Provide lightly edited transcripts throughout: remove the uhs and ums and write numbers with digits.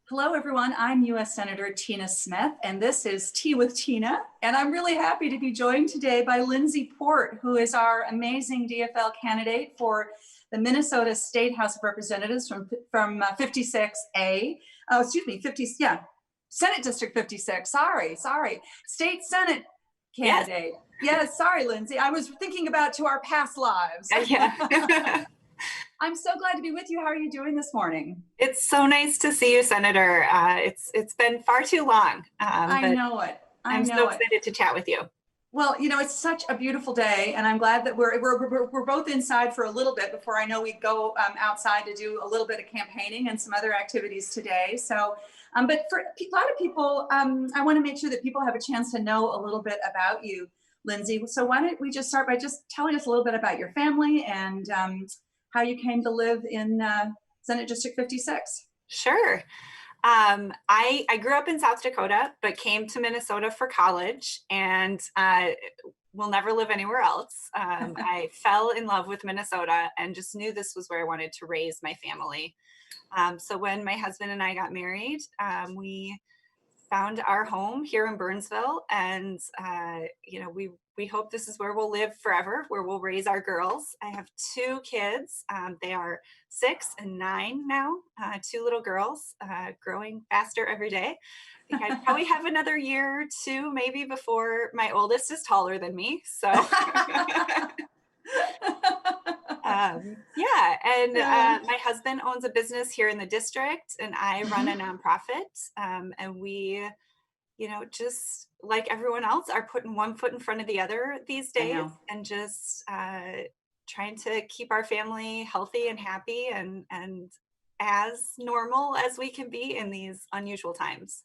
Hello, everyone. I'm U.S. Senator Tina Smith, and this is Tea with Tina. And I'm really happy to be joined today by Lindsey Port, who is our amazing DFL candidate for the Minnesota State House of Representatives from 56A. Oh, excuse me, Senate District 56. Sorry. State Senate candidate. Yes, sorry, Lindsey. I was thinking about to our past lives. Yeah. I'm so glad to be with you. How are you doing this morning? It's so nice to see you, Senator. It's been far too long. I know it. I'm so excited to chat with you. Well, you know, it's such a beautiful day, and I'm glad that we're both inside for a little bit before I know we go outside to do a little bit of campaigning and some other activities today. So, but for a lot of people, I want to make sure that people have a chance to know a little bit about you, Lindsey. So why don't we just start by just telling us a little bit about your family and how you came to live in Senate District 56. Sure. I grew up in South Dakota, but came to Minnesota for college and will never live anywhere else. I fell in love with Minnesota and just knew this was where I wanted to raise my family. So when my husband and I got married, we found our home here in Burnsville, and we hope this is where we'll live forever, where we'll raise our girls. I have two kids. They are 6 and 9 now, two little girls, growing faster every day. I think I probably have another year or two maybe before my oldest is taller than me. So my husband owns a business here in the district, and I run a nonprofit, and we, just like everyone else, are putting one foot in front of the other these days, and just trying to keep our family healthy and happy and as normal as we can be in these unusual times.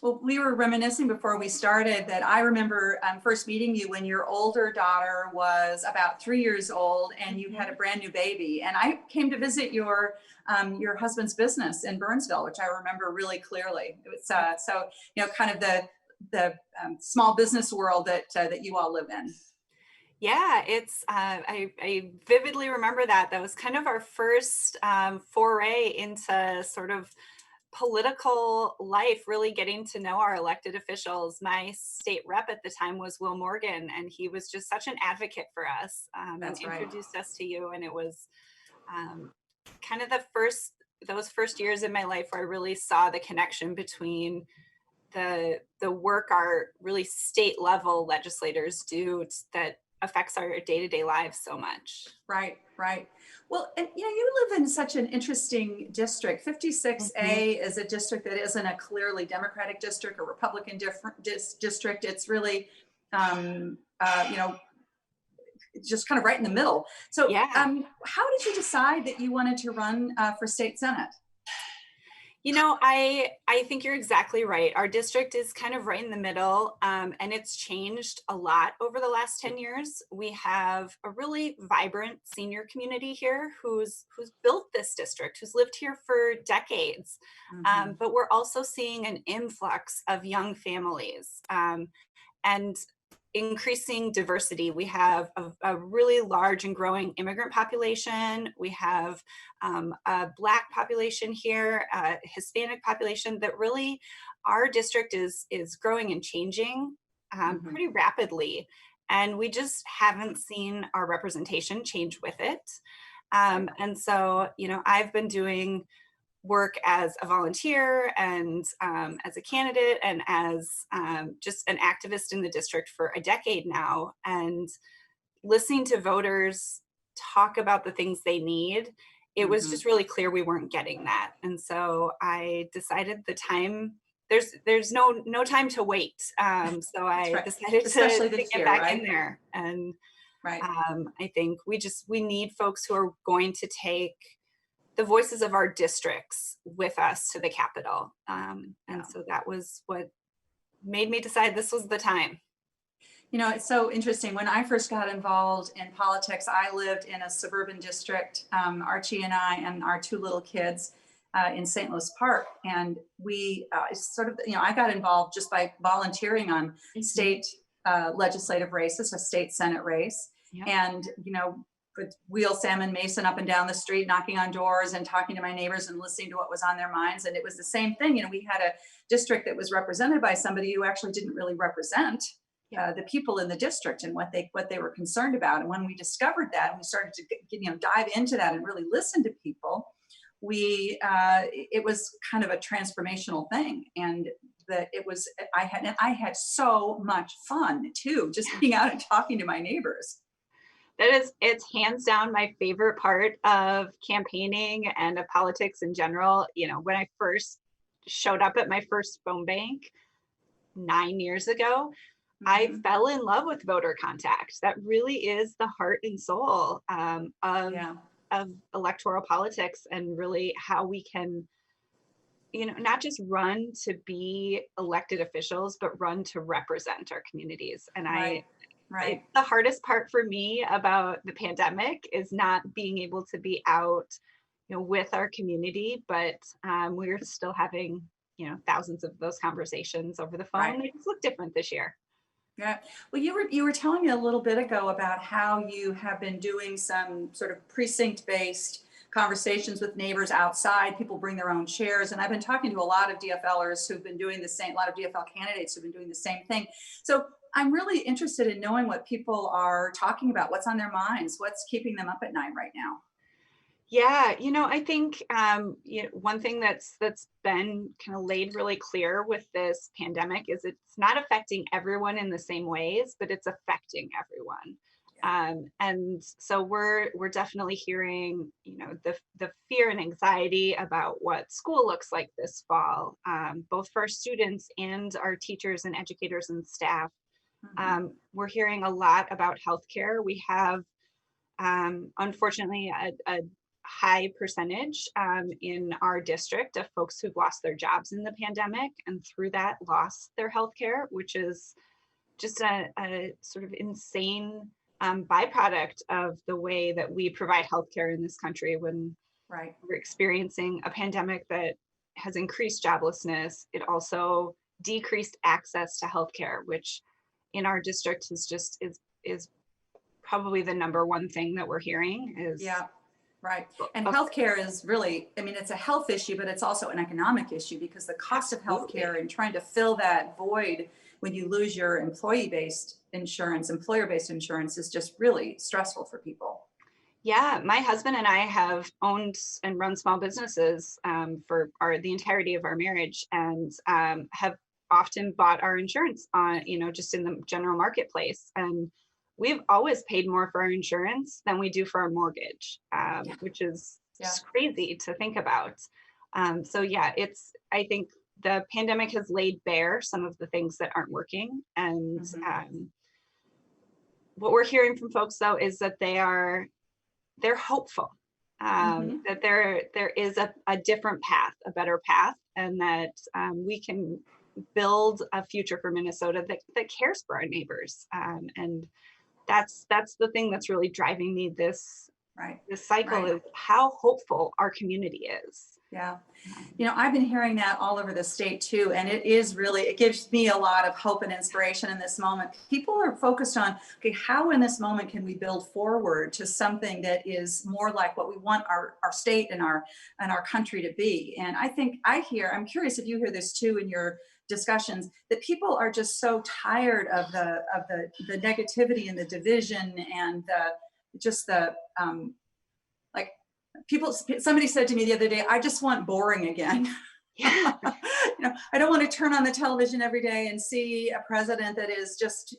Well, we were reminiscing before we started that I remember first meeting you when your older daughter was about 3 years old and you had a brand new baby. And I came to visit your husband's business in Burnsville, which I remember really clearly. It was so, kind of the small business world that you all live in. Yeah, it's I vividly remember that. That was kind of our first foray into sort of political life, really getting to know our elected officials. My state rep at the time was Will Morgan, and he was just such an advocate for us, and introduced us to you. And it was kind of those first years in my life where I really saw the connection between the work our really state level legislators do that affects our day-to-day lives so much. Right. Well, and you live in such an interesting district. 56A is a district that isn't a clearly Democratic district or Republican district. It's really, just kind of right in the middle. So how did you decide that you wanted to run for state Senate? I think you're exactly right. Our district is kind of right in the middle, and it's changed a lot over the last 10 years. We have a really vibrant senior community here who's built this district, who's lived here for decades. But we're also seeing an influx of young families and increasing diversity. We have a really large and growing immigrant population. We have a Black population here, a Hispanic population, that really our district is growing and changing pretty rapidly. And we just haven't seen our representation change with it. And so, I've been doing work as a volunteer and as a candidate and as just an activist in the district for a decade now, and listening to voters talk about the things they need, it was just really clear we weren't getting that. And so I decided there's no time to wait. So I decided to get back in there. And I think we need folks who are going to take the voices of our districts with us to the Capitol. And so that was what made me decide this was the time. It's so interesting. When I first got involved in politics, I lived in a suburban district, Archie and I and our two little kids in St. Louis Park. And we I got involved just by volunteering on state legislative races, a state Senate race. And, could wheel Sam and Mason up and down the street, knocking on doors and talking to my neighbors and listening to what was on their minds. And it was the same thing. You know, we had a district that was represented by somebody who actually didn't really represent the people in the district and what they were concerned about. And when we discovered that and we started to dive into that and really listen to people, it was kind of a transformational thing. And that I had so much fun too, just being out and talking to my neighbors. It's hands down my favorite part of campaigning and of politics in general. You know, when I first showed up at my first phone bank 9 years ago, I fell in love with voter contact. That really is the heart and soul of electoral politics, and really how we can, not just run to be elected officials, but run to represent our communities. And the hardest part for me about the pandemic is not being able to be out, with our community, but we're still having, thousands of those conversations over the phone. They just look different this year. Yeah. Well, you were telling me a little bit ago about how you have been doing some sort of precinct-based conversations with neighbors outside. People bring their own chairs, and I've been talking to a lot of DFLers who've been doing the same. A lot of DFL candidates who've been doing the same thing. So I'm really interested in knowing what people are talking about, what's on their minds, what's keeping them up at night right now. Yeah, I think one thing that's been kind of laid really clear with this pandemic is it's not affecting everyone in the same ways, but it's affecting everyone. And so we're definitely hearing, the fear and anxiety about what school looks like this fall, both for our students and our teachers and educators and staff. We're hearing a lot about healthcare. We have, unfortunately, a high percentage in our district of folks who've lost their jobs in the pandemic, and through that lost their healthcare, which is just a sort of insane byproduct of the way that we provide healthcare in this country. When we're experiencing a pandemic that has increased joblessness, it also decreased access to healthcare, which in our district is probably the number one thing that we're hearing is. Yeah. Right. And healthcare is really, it's a health issue, but it's also an economic issue, because the cost of healthcare and trying to fill that void when you lose your employer-based insurance is just really stressful for people. Yeah, my husband and I have owned and run small businesses for the entirety of our marriage, and have often bought our insurance on, just in the general marketplace. And we've always paid more for our insurance than we do for our mortgage, which is just crazy to think about. So yeah, I think the pandemic has laid bare some of the things that aren't working. And what we're hearing from folks, though, is that they're hopeful, that there is a different path, a better path, and that we can build a future for Minnesota that cares for our neighbors. And that's the thing that's really driving me this cycle is how hopeful our community is. Yeah. I've been hearing that all over the state too. And it gives me a lot of hope and inspiration in this moment. People are focused on, okay, how in this moment can we build forward to something that is more like what we want our state and our country to be. And I'm curious if you hear this too in your discussions, that people are just so tired of the negativity and the division and somebody said to me the other day, I just want boring again. Yeah. I don't want to turn on the television every day and see a president that is just,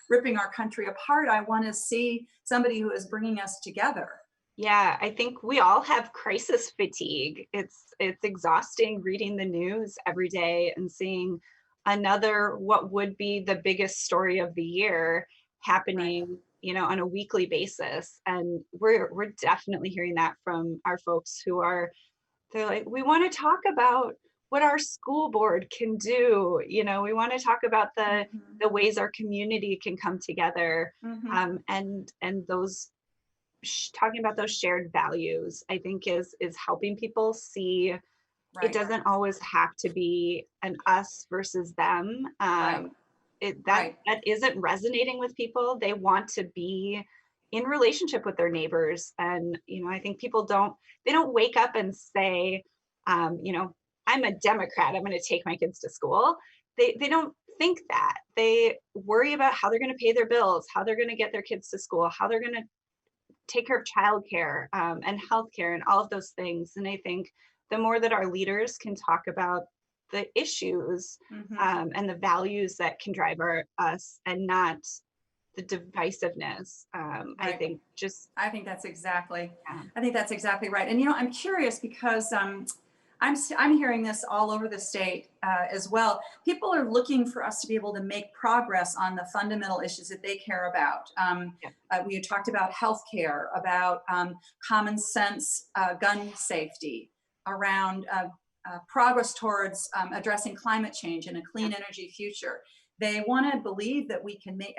ripping our country apart. I want to see somebody who is bringing us together. Yeah, I think we all have crisis fatigue. It's exhausting reading the news every day and seeing another, what would be the biggest story of the year happening, on a weekly basis. And we're definitely hearing that from our folks they're like, we want to talk about what our school board can do. We want to talk about the ways our community can come together, and those talking about those shared values, I think is helping people see it doesn't always have to be an us versus them. That isn't resonating with people. They want to be in relationship with their neighbors. And, I think people they don't wake up and say, I'm a Democrat, I'm going to take my kids to school. They don't think that. They worry about how they're going to pay their bills, how they're going to get their kids to school, how they're going to take care of childcare and healthcare and all of those things. And I think the more that our leaders can talk about the issues and the values that can drive us and not the divisiveness, Right. I think that's exactly, I think that's exactly right. And, I'm curious because I'm hearing this all over the state as well. People are looking for us to be able to make progress on the fundamental issues that they care about. We had talked about healthcare, about common sense gun safety, around progress towards addressing climate change and a clean energy future. They want to believe that we can make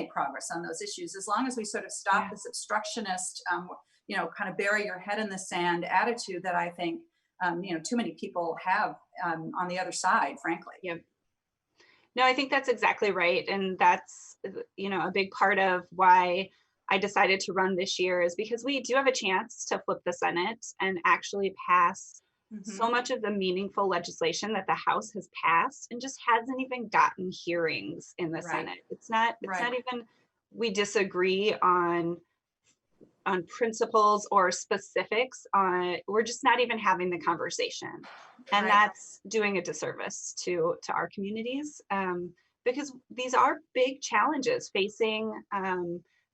progress on those issues as long as we sort of stop this obstructionist, kind of bury your head in the sand attitude that I think too many people have on the other side, frankly. Yeah. No, I think that's exactly right. And that's, a big part of why I decided to run this year, is because we do have a chance to flip the Senate and actually pass so much of the meaningful legislation that the House has passed and just hasn't even gotten hearings in the Senate. It's not even, we disagree on principles or specifics. We're just not even having the conversation, and that's doing a disservice to our communities, because these are big challenges facing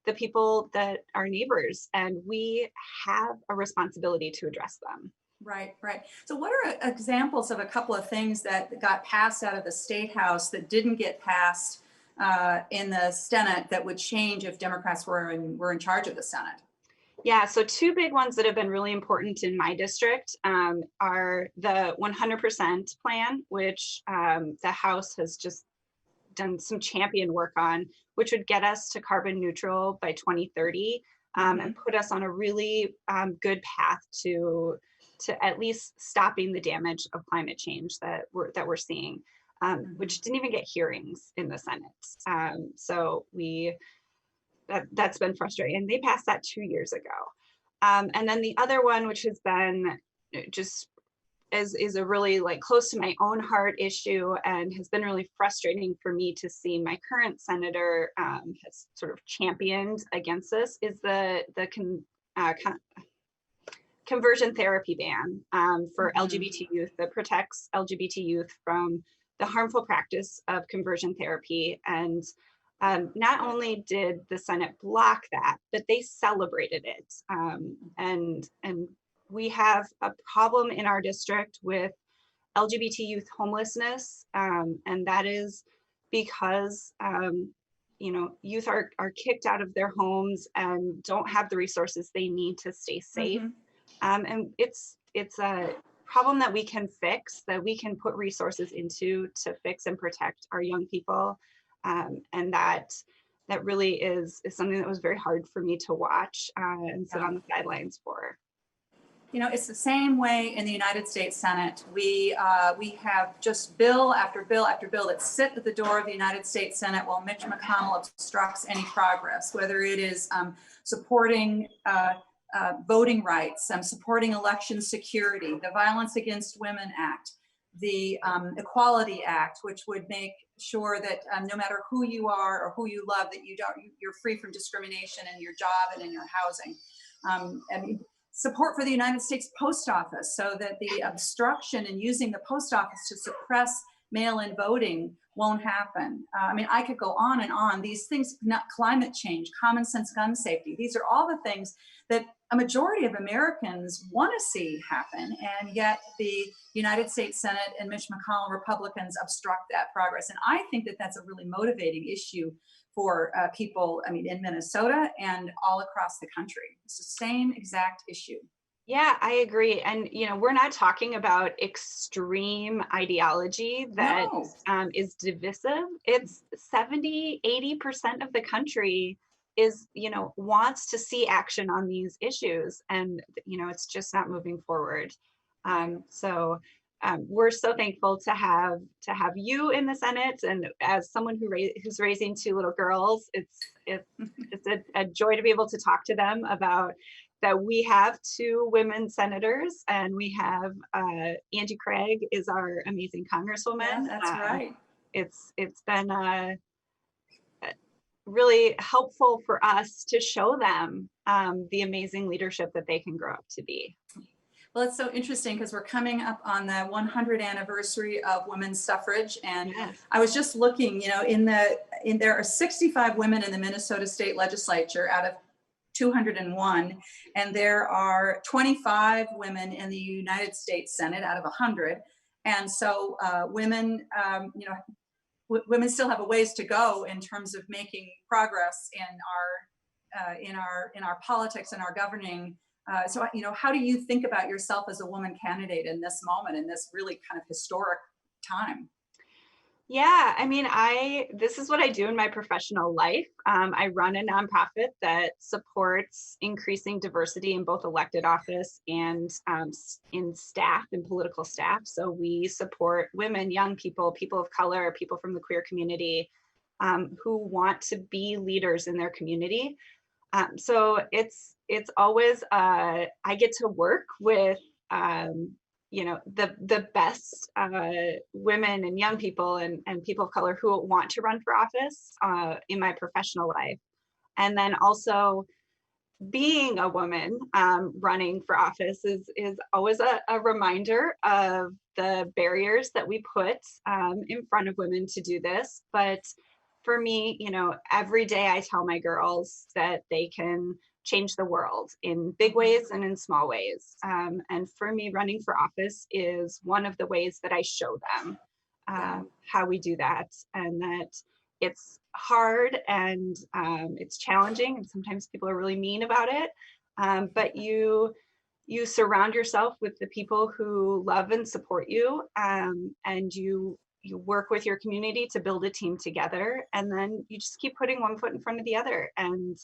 the people that are neighbors, and we have a responsibility to address them. Right. So what are examples of a couple of things that got passed out of the State House that didn't get passed in the Senate that would change if Democrats were in charge of the Senate? Yeah, so two big ones that have been really important in my district are the 100% plan, which the House has just done some champion work on, which would get us to carbon neutral by 2030 and put us on a really good path to at least stopping the damage of climate change that we're seeing, which didn't even get hearings in the Senate. So that's been frustrating. And they passed that 2 years ago. And then the other one, which has been just is a really close to my own heart issue and has been really frustrating for me to see my current senator has sort of championed against this, is the conversion therapy ban for LGBT youth that protects LGBT youth from the harmful practice of conversion therapy. And not only did the Senate block that, but they celebrated it. And we have a problem in our district with LGBT youth homelessness, and that is because youth are kicked out of their homes and don't have the resources they need to stay safe. And it's a problem that we can fix, that we can put resources into to fix and protect our young people. And that really is something that was very hard for me to watch and sit on the sidelines for. It's the same way in the United States Senate. We have just bill after bill after bill that sit at the door of the United States Senate while Mitch McConnell obstructs any progress, whether it is supporting voting rights, supporting election security, the Violence Against Women Act, the Equality Act, which would make sure that no matter who you are or who you love, that you're free from discrimination in your job and in your housing. And support for the United States Post Office, so that the obstruction in using the post office to suppress mail-in voting won't happen. I could go on and on. These things, not climate change, common sense gun safety, these are all the things that a majority of Americans want to see happen, and yet the United States Senate and Mitch McConnell Republicans obstruct that progress. And I think that that's a really motivating issue for people, in Minnesota and all across the country. It's the same exact issue. Yeah, I agree. And, we're not talking about extreme ideology that is divisive. It's 70-80% of the country is, wants to see action on these issues. And, it's just not moving forward. So we're so thankful to have you in the Senate, and as someone who's raising 2 little girls, it's a joy to be able to talk to them about that. We have 2 women senators, and we have Angie Craig is our amazing congresswoman. Yeah, that's right. It's been really helpful for us to show them the amazing leadership that they can grow up to be. Well, it's so interesting because we're coming up on the 100th anniversary of women's suffrage, and Yes. I was just looking. There are 65 women in the Minnesota State Legislature out of 201, and there are 25 women in the United States Senate out of 100, and so women, women still have a ways to go in terms of making progress in our politics and our governing. So, how do you think about yourself as a woman candidate in this moment, in this really kind of historic time? Yeah, I mean, this is what I do in my professional life. I run a nonprofit that supports increasing diversity in both elected office and in staff and political staff. So we support women, young people, people of color, people from the queer community who want to be leaders in their community. So it's always I get to work with the best women and young people and people of color who want to run for office in my professional life. And then also being a woman running for office is always a reminder of the barriers that we put in front of women to do this. But for me, every day I tell my girls that they can change the world in big ways and in small ways. And for me, running for office is one of the ways that I show them how we do that, and that it's hard and it's challenging, and sometimes people are really mean about it. But you surround yourself with the people who love and support you, and you work with your community to build a team together, and then you just keep putting one foot in front of the other. And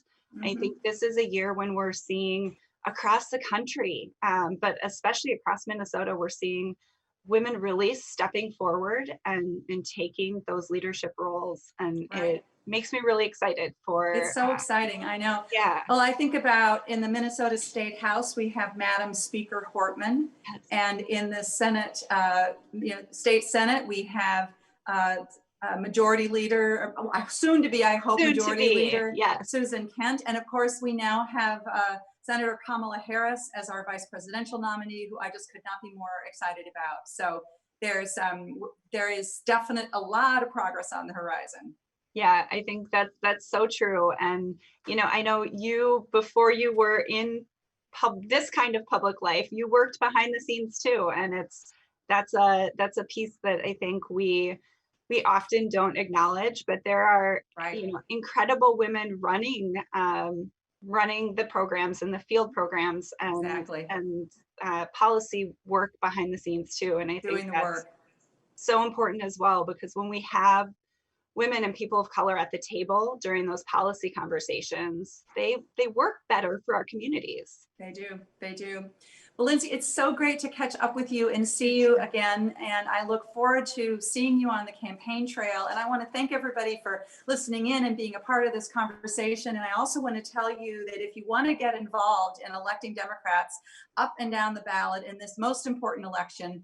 I think this is a year when we're seeing across the country, but especially across Minnesota, we're seeing women really stepping forward and taking those leadership roles. And it makes me really excited for. It's so exciting, I know. Yeah. Well, I think about in the Minnesota State House, we have Madam Speaker Hortman, and in the Senate, State Senate, we have Majority Leader, soon to be, I hope, Majority Leader, yes, Susan Kent. And of course, we now have Senator Kamala Harris as our vice presidential nominee, who I just could not be more excited about. So there is definite a lot of progress on the horizon. Yeah, I think that's so true. And I know you, before you were in this kind of public life, you worked behind the scenes too, and that's a piece that I think we often don't acknowledge. But there are incredible women running the programs and the field programs and policy work behind the scenes too. And I think that's so important as well, because when we have women and people of color at the table during those policy conversations, they work better for our communities. They do. Well, Lindsey, it's so great to catch up with you and see you again. And I look forward to seeing you on the campaign trail. And I want to thank everybody for listening in and being a part of this conversation. And I also want to tell you that if you want to get involved in electing Democrats up and down the ballot in this most important election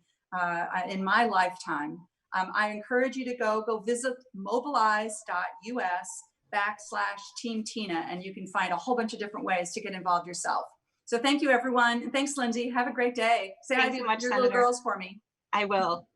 in my lifetime, I encourage you to go visit mobilize.us/Team Tina, and you can find a whole bunch of different ways to get involved yourself. So thank you, everyone. Thanks, Lindsey. Have a great day. Say hi to your little girls for me. I will.